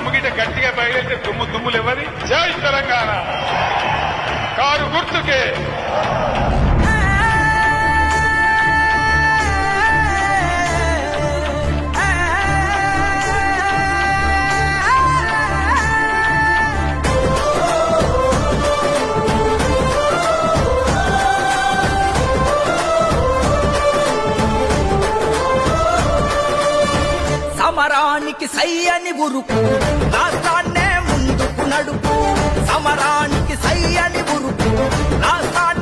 దమ్ముగిట గట్టిగా బయలుదేరితే దుమ్ములు ఇవ్వది. జై తెలంగాణ. కారు గుర్తుకే. సమరానికి సై అని ఉరుకు, రాష్ట్రాన్నే ముందుకు నడుపు. సమరానికి సై అని ఉరుకు, రాష్ట్రాన్ని